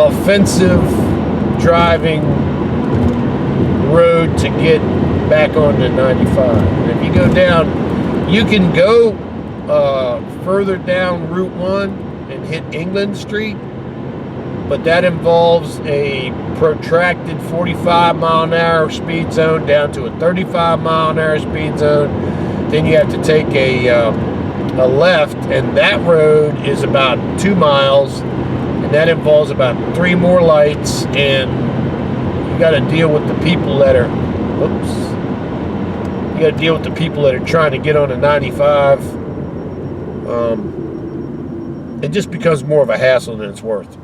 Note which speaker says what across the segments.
Speaker 1: offensive driving road to get back onto 95. And if you go down, you can go further down Route 1 and hit England Street, but that involves a protracted 45 mile an hour speed zone down to a 35 mile an hour speed zone. Then you have to take a left, and that road is about 2 miles, and that involves about 3 more lights, and you got to deal with the people that are, you got to deal with the people that are trying to get on a 95. It just becomes more of a hassle than it's worth.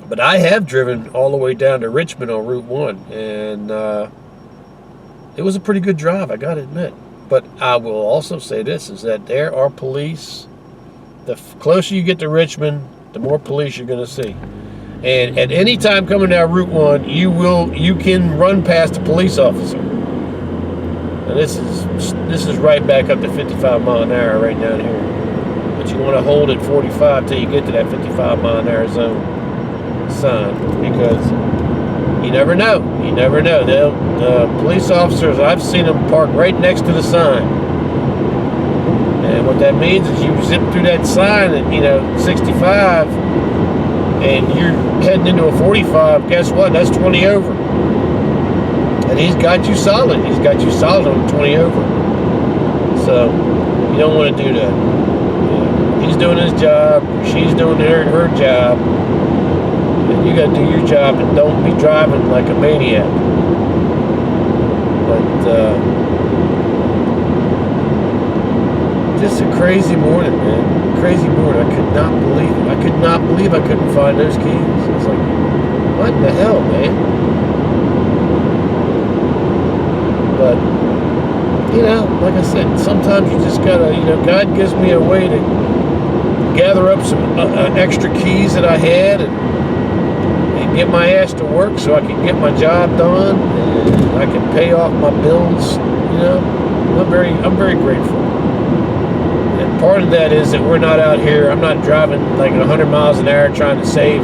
Speaker 1: But I have driven all the way down to Richmond on Route 1, and it was a pretty good drive, I got to admit. But I will also say this, is that there are police. The closer you get to Richmond, the more police you're going to see. And at any time coming down Route 1, you can run past a police officer. And this is right back up to 55 mile an hour right down here. But you want to hold at 45 till you get to that 55 mile an hour zone sign, because you never know. You never know. The police officers, I've seen them park right next to the sign. And what that means is you zip through that sign at 65, and you're heading into a 45. Guess what? That's 20 over. And he's got you solid. He's got you solid on 20 over. So you don't want to do that. He's doing his job. She's doing her job. And you got to do your job and don't be driving like a maniac. But just a crazy morning, man. Crazy morning. I could not believe it. I could not believe I couldn't find those keys. It's like, what the hell, man? But, like I said, sometimes you just gotta, God gives me a way to gather up some extra keys that I had and get my ass to work so I can get my job done and I can pay off my bills. I'm very grateful. And part of that is that we're not out here. I'm not driving like 100 miles an hour trying to save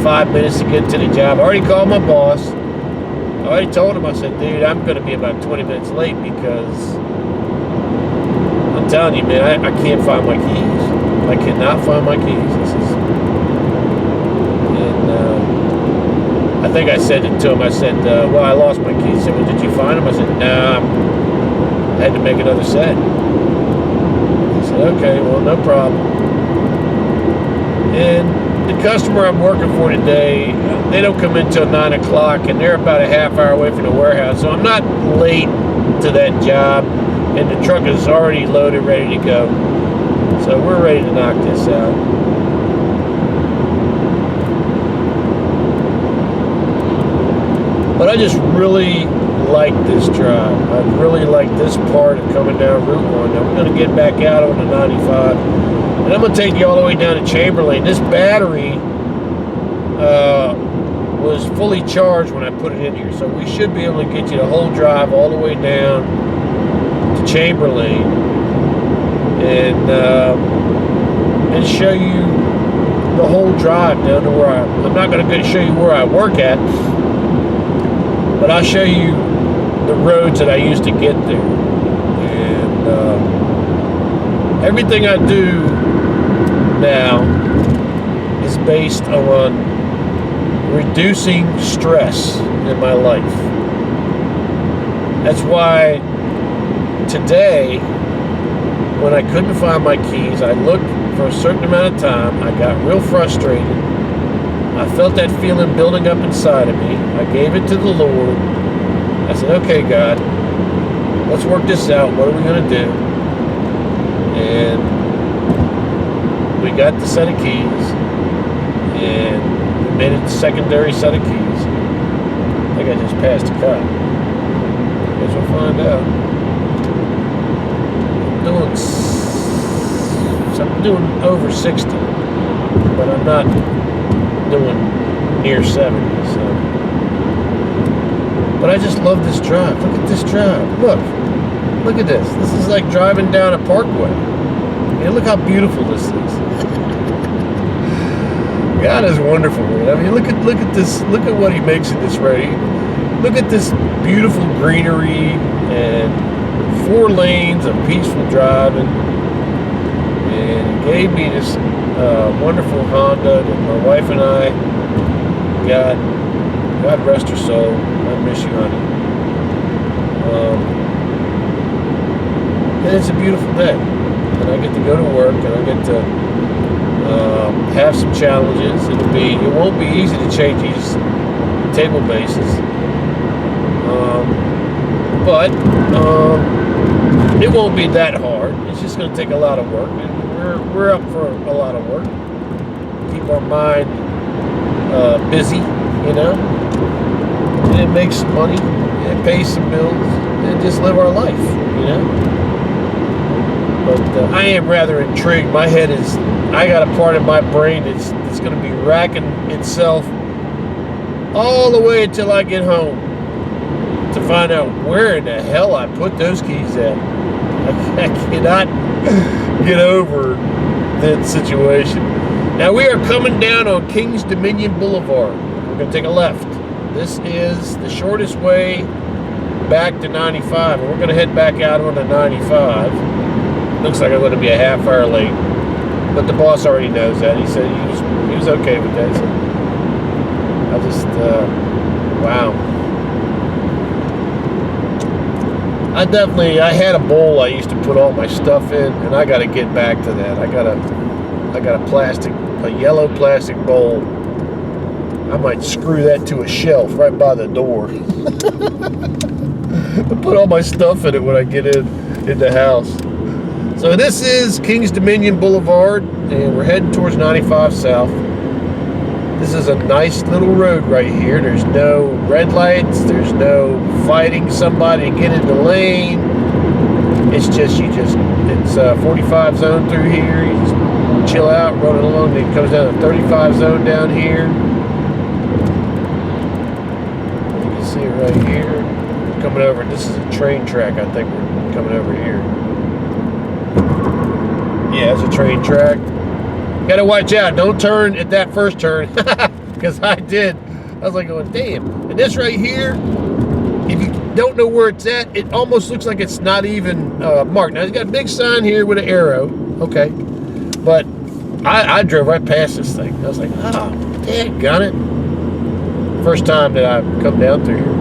Speaker 1: 5 minutes to get to the job. I already called my boss. I already told him, I said, dude, I'm going to be about 20 minutes late because I'm telling you, man, I can't find my keys. I cannot find my keys. I think I said it to him. I said, well, I lost my keys. He said, well, did you find them? I said, nah, I had to make another set. He said, okay, well, no problem. And the customer I'm working for today, they don't come in till 9 o'clock, and they're about a half hour away from the warehouse. So I'm not late to that job, and the truck is already loaded, ready to go. So we're ready to knock this out. But I just really like this drive. I really like this part of coming down Route 1. Now we're going to get back out on the 95. And I'm going to take you all the way down to Chamberlayne. This battery was fully charged when I put it in here. So we should be able to get you the whole drive all the way down to Chamberlayne. And show you the whole drive down to where I'm not going to show you where I work at. But I'll show you the roads that I used to get there. And everything I do now is based on reducing stress in my life. That's why today, when I couldn't find my keys, I looked for a certain amount of time. I got real frustrated. I felt that feeling building up inside of me. I gave it to the Lord. I said, okay, God, let's work this out. What are we going to do? And we got the set of keys, and we made it the secondary set of keys. I think I just passed a cut. Guess we'll find out. I'm doing over 60, but I'm not doing near 70, so. But I just love this drive. Look at this drive. Look at this. This is like driving down a parkway. Yeah, look how beautiful this is. God is wonderful, man. I mean, look at this. Look at what He makes in this road. Look at this beautiful greenery and 4 lanes of peaceful driving. And He gave me this wonderful Honda that my wife and I got. God rest her soul. I miss you, honey. And it's a beautiful day, and I get to go to work, and I get to have some challenges. It won't be easy to change these table bases, but it won't be that hard. It's just going to take a lot of work, and we're up for a lot of work. Keep our mind busy, and it makes some money, and it pays some bills, and just live our life, But I am rather intrigued. I got a part of my brain that's going to be racking itself all the way until I get home to find out where in the hell I put those keys at. I cannot get over that situation. Now we are coming down on Kings Dominion Boulevard. We're going to take a left. This is the shortest way back to 95, and we're going to head back out on the 95. Looks like I'm going to be a half hour late, but the boss already knows that. He said he was okay with that. So wow. I had a bowl I used to put all my stuff in, and I got to get back to that. I got a yellow plastic bowl. I might screw that to a shelf right by the door. I put all my stuff in it when I get in the house. So this is Kings Dominion Boulevard, and we're heading towards 95 South. This is a nice little road right here. There's no red lights. There's no fighting somebody to get in the lane. It's just, it's a 45 zone through here. You just chill out, run it along. Then it comes down to 35 zone down here. You can see it right here. We're coming over. This is a train track. I think we're coming over here. Yeah, it's a train track. Gotta watch out. Don't turn at that first turn. Because I did. I was like going, damn. And this right here, if you don't know where it's at, it almost looks like it's not even marked. Now, it's got a big sign here with an arrow. Okay. But I drove right past this thing. I was like, oh, daggone it. First time that I've come down through here.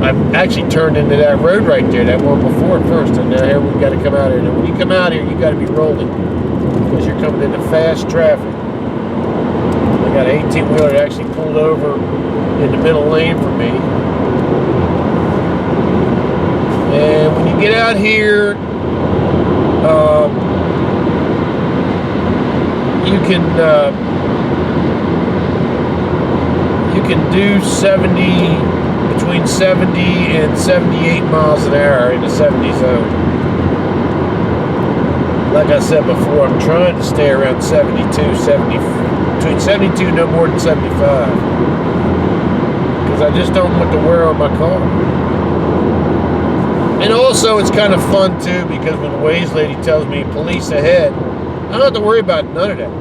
Speaker 1: I've actually turned into that road right there, that one before it first, and now here we got to come out here. And when you come out here, you got to be rolling because you're coming into fast traffic. I got an 18-wheeler that actually pulled over in the middle lane for me. And when you get out here, you can do 70. Between 70 and 78 miles an hour in the 70 zone. Like I said before, I'm trying to stay around 72, between 72, no more than 75. Because I just don't want to wear on my car. And also, it's kind of fun too, because when the Waze lady tells me police ahead, I don't have to worry about none of that.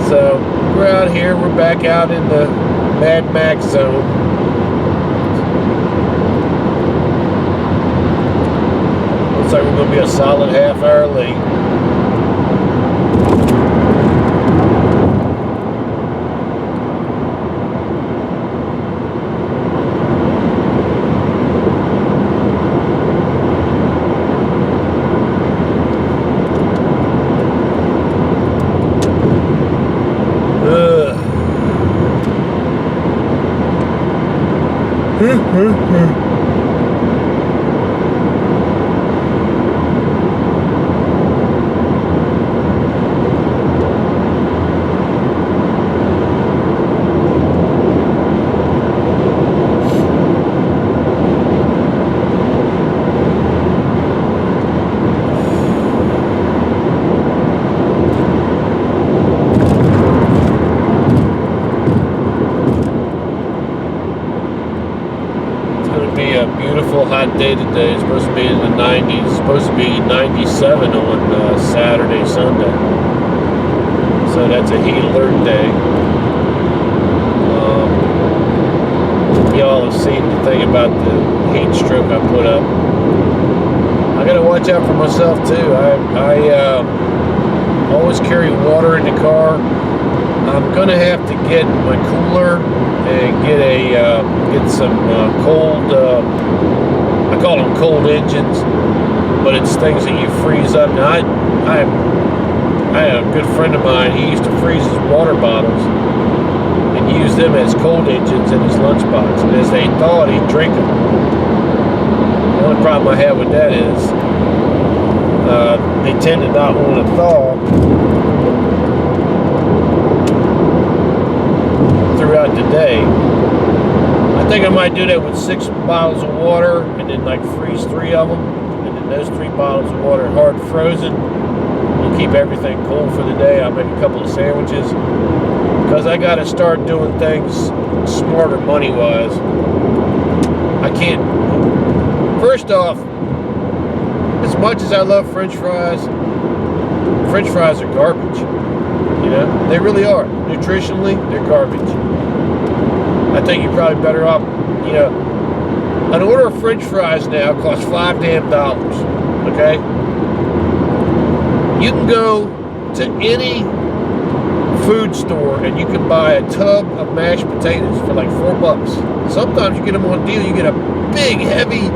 Speaker 1: So, we're out here, we're back out in the Mad Max zone. Looks like we're going to be a solid half hour late. Hot day today. It's supposed to be in the 90s. It's supposed to be 97 on Saturday, Sunday. So that's a heat alert day. Y'all have seen the thing about the heat stroke I put up. I gotta watch out for myself too. I always carry water in the car. I'm gonna have to get my cooler and get some cold. I call them cold engines, but it's things that you freeze up. Now I had a good friend of mine. He used to freeze his water bottles and use them as cold engines in his lunchbox. And as they thawed, he'd drink them. The only problem I have with that is they tend to not want to thaw throughout the day. I think I might do that with 6 bottles of water and then like freeze 3 of them. And then those 3 bottles of water hard frozen will keep everything cool for the day. I'll make a couple of sandwiches. Because I got to start doing things smarter money-wise. I can't... First off, as much as I love French fries are garbage. You know, they really are. Nutritionally, they're garbage. I think you're probably better off, you know, an order of French fries now costs $5 damn. Okay? You can go to any food store and you can buy a tub of mashed potatoes for like $4. Sometimes you get them on deal. You get a big, heavy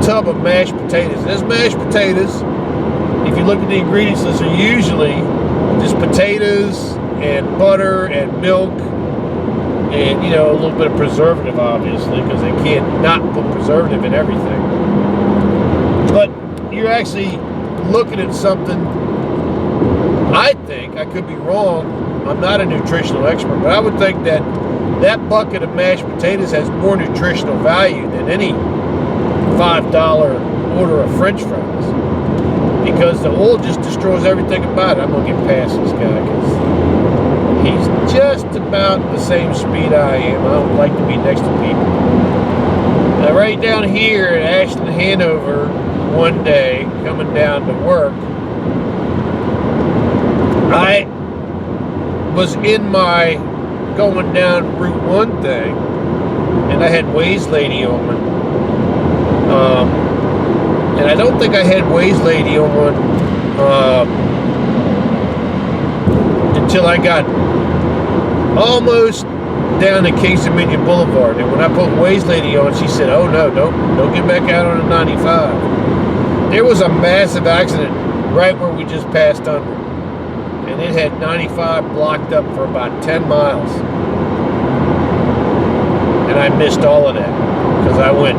Speaker 1: tub of mashed potatoes. And those mashed potatoes, if you look at the ingredients, those are usually just potatoes and butter and milk and, you know, a little bit of preservative, obviously, because they can't not put preservative in everything. But you're actually looking at something. I think, I could be wrong, I'm not a nutritional expert, but I would think that that bucket of mashed potatoes has more nutritional value than any $5 order of French fries. Because the oil just destroys everything about it. I'm going to get past this guy because he's just about the same speed I am. I don't like to be next to people. Now, right down here at Ashland, Hanover, one day, coming down to work, I was in my going down Route 1 thing, and I had Waze Lady on. And I don't think I had Waze Lady on until I got almost down to Kings Dominion Boulevard. And when I put Waze Lady on, she said, "Oh no, don't get back out on the 95." There was a massive accident right where we just passed under. And it had 95 blocked up for about 10 miles. And I missed all of that because I went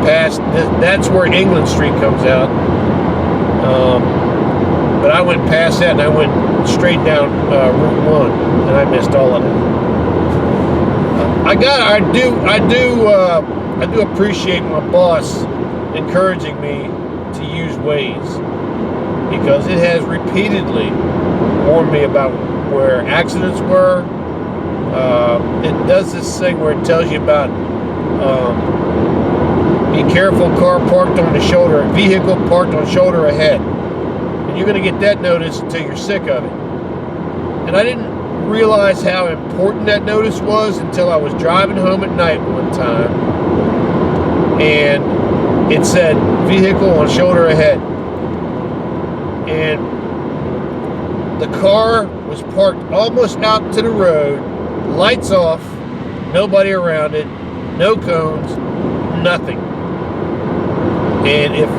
Speaker 1: past, that's where England Street comes out. But I went past that and I went straight down Route 1 and I missed all of that. I do appreciate my boss encouraging me to use Waze, because it has repeatedly warned me about where accidents were. It does this thing where it tells you about be careful, car parked on the shoulder, vehicle parked on shoulder ahead. And you're going to get that notice until you're sick of it. And I didn't realize how important that notice was until I was driving home at night one time. And it said, vehicle on shoulder ahead. And the car was parked almost out to the road, lights off, nobody around it, no cones, nothing. And if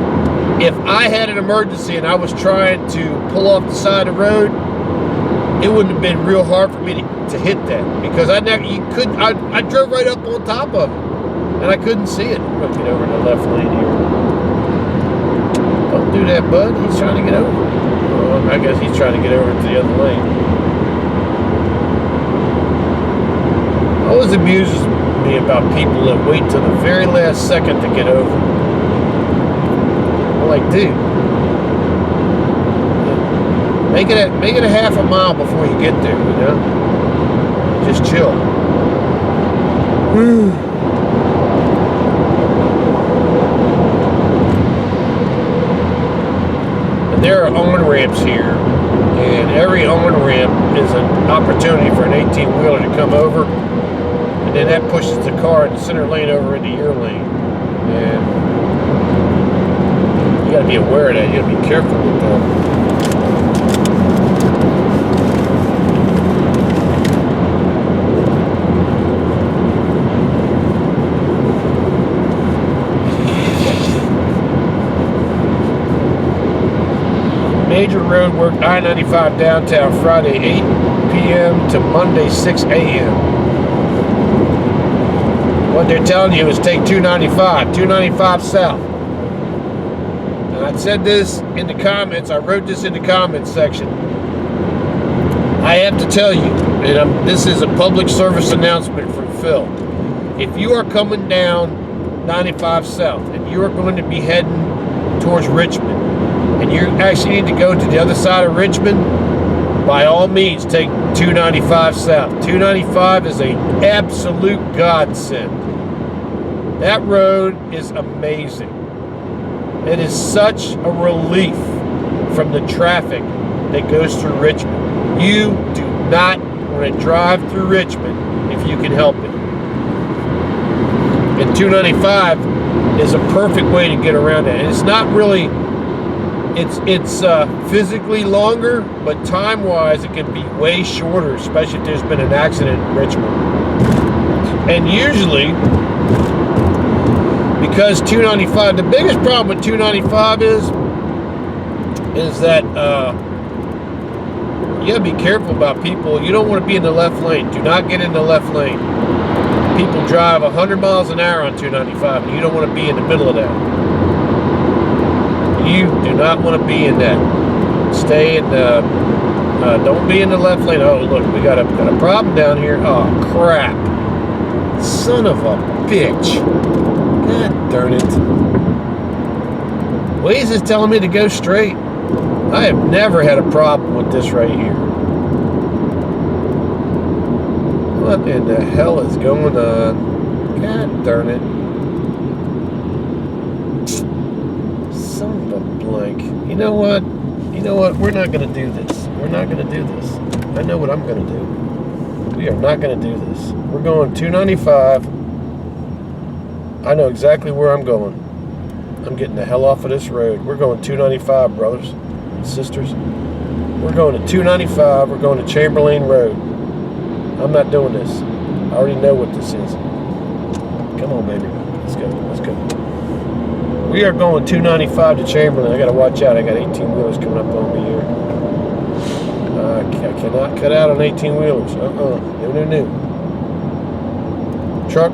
Speaker 1: I had an emergency and I was trying to pull off the side of the road, it wouldn't have been real hard for me to hit that, because I drove right up on top of it and I couldn't see it. I'm gonna get over in the left lane here. Don't do that, bud. He's trying to get over. Well, I guess he's trying to get over to the other lane. Always amuses me about people that wait till the very last second to get over. I'm like, dude, make it a half a mile before you get there, you know? Just chill. there are on-ramps here, and every on-ramp is an opportunity for an 18-wheeler to come over, and then that pushes the car in the center lane over into your lane. And you got to be aware of that. You got to be careful with that. Major road work, I-95 downtown, Friday 8 p.m. to Monday 6 a.m. What they're telling you is take 295 south. And I said this in the comments, I wrote this in the comments section. I have to tell you, and this is a public service announcement from Phil. If you are coming down 95 south and you are going to be heading towards Richmond, and you actually need to go to the other side of Richmond, by all means, take 295 south. 295 is an absolute godsend. That road is amazing. It is such a relief from the traffic that goes through Richmond. You do not want to drive through Richmond if you can help it. And 295 is a perfect way to get around it. And it's not really... It's physically longer, but time-wise, it can be way shorter, especially if there's been an accident in Richmond. And usually, because 295, the biggest problem with 295 is that you gotta be careful about people. You don't want to be in the left lane. Do not get in the left lane. People drive 100 miles an hour on 295, and you don't want to be in the middle of that. You do not want to be in that. Stay in the, don't be in the left lane. Oh, look, we got a problem down here. Oh, crap. Son of a bitch. God darn it. Waze is telling me to go straight. I have never had a problem with this right here. What in the hell is going on? God darn it. Blank. You know what? We're not going to do this. We're not going to do this. I know what I'm going to do. We are not going to do this. We're going 295. I know exactly where I'm going. I'm getting the hell off of this road. We're going 295, brothers and sisters. We're going to 295. We're going to Chamberlayne Road. I'm not doing this. I already know what this is. Come on, baby. Let's go. Let's go. We are going 295 to Chamberlayne. I got to watch out. I got 18-wheelers coming up on me here. I cannot cut out on 18-wheelers. No. Truck.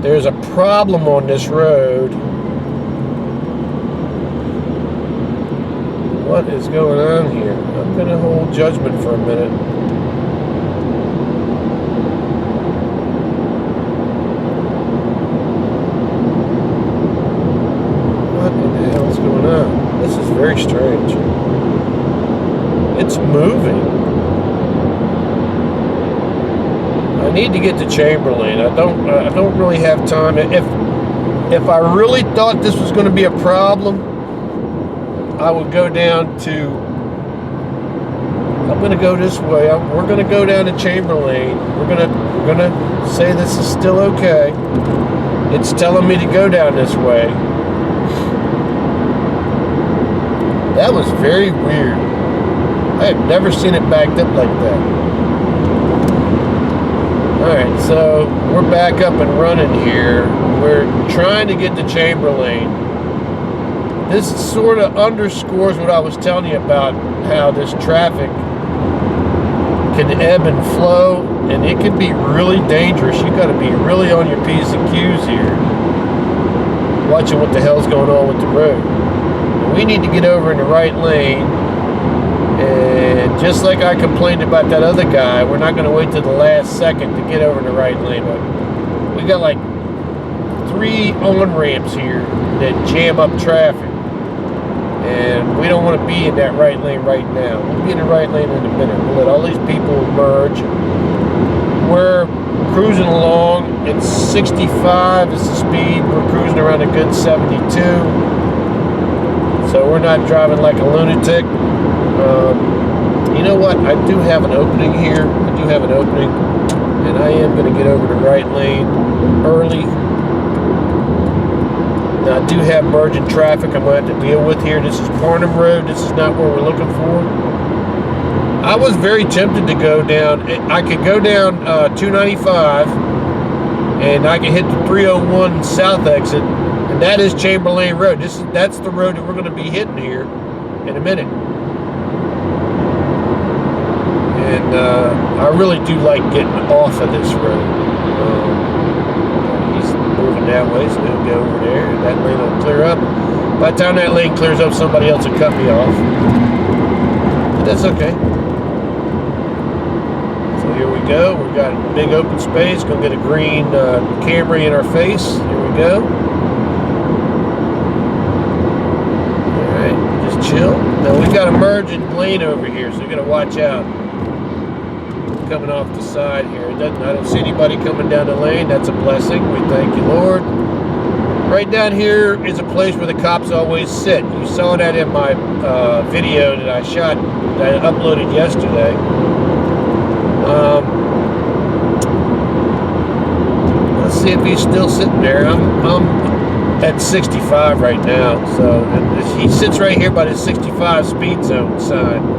Speaker 1: There's a problem on this road. What is going on here? I'm going to hold judgment for a minute. This is very strange. It's moving. I need to get to Chamberlayne. I don't really have time. If I really thought this was going to be a problem, I would go down to. I'm going to go this way. We're going to go down to Chamberlayne. We're going to say this is still okay. It's telling me to go down this way. That was very weird. I have never seen it backed up like that. Alright, so we're back up and running here. We're trying to get to Chamberlayne. This sort of underscores what I was telling you about how this traffic can ebb and flow, and it can be really dangerous. You got to be really on your P's and Q's here, watching what the hell's going on with the road. We need to get over in the right lane, and just like I complained about that other guy, we're not going to wait till the last second to get over in the right lane. But we got like 3 on-ramps here that jam up traffic, and we don't want to be in that right lane right now. We'll be in the right lane in a minute. We'll let all these people merge. We're cruising along. It's 65 is the speed. We're cruising around a good 72. So we're not driving like a lunatic. You know what? I do have an opening here. I do have an opening. And I am going to get over the right lane early. Now, I do have merging traffic I'm going to have to deal with here. This is Parnham Road. This is not where we're looking for. I was very tempted to go down. I could go down 295, and I can hit the 301 south exit, and that is Chamberlayne Road. That's the road that we're going to be hitting here in a minute. And I really do like getting off of this road. He's moving that way, so he'll go over there. That lane will clear up. By the time that lane clears up, somebody else will cut me off. But that's okay. So here we go. We've got a big open space. Gonna get a green Camry in our face. Here we go. All right, just chill. Now we've got a merging lane over here, so you gotta watch out. Coming off the side here. I don't see anybody coming down the lane. That's a blessing. We thank you, Lord. Right down here is a place where the cops always sit. You saw that in my video that I shot, that I uploaded yesterday. Let's see if he's still sitting there. I'm at 65 right now. So and he sits right here by the 65 speed zone sign.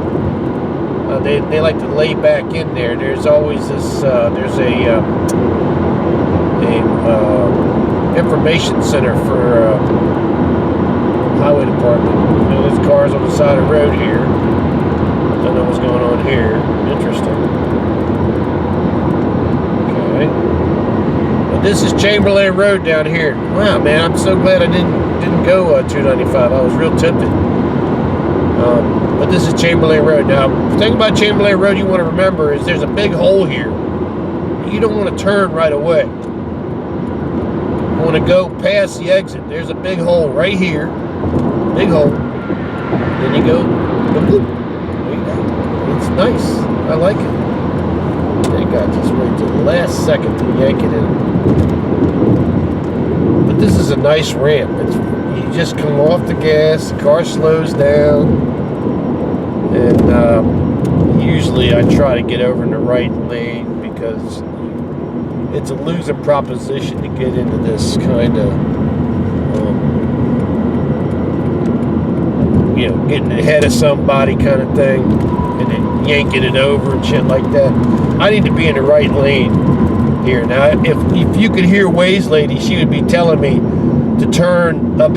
Speaker 1: They like to lay back in there. There's always this. There's a information center for highway department. You know, there's cars on the side of the road here. Don't know what's going on here. Interesting. Okay. But this is Chamberlayne Road down here. Wow, man! I'm so glad I didn't go 295. I was real tempted. But this is Chamberlayne Road. Now, the thing about Chamberlayne Road you want to remember is there's a big hole here. You don't want to turn right away. You want to go past the exit. There's a big hole right here. Big hole. Then you go, boop. There you go. It's nice. I like it. Thank God, just wait till the last second to yank it in. But this is a nice ramp. You just come off the gas, the car slows down. And usually I try to get over in the right lane because it's a losing proposition to get into this kind of, getting ahead of somebody kind of thing and then yanking it over and shit like that. I need to be in the right lane here. Now, if you could hear Waze Lady, she would be telling me to turn up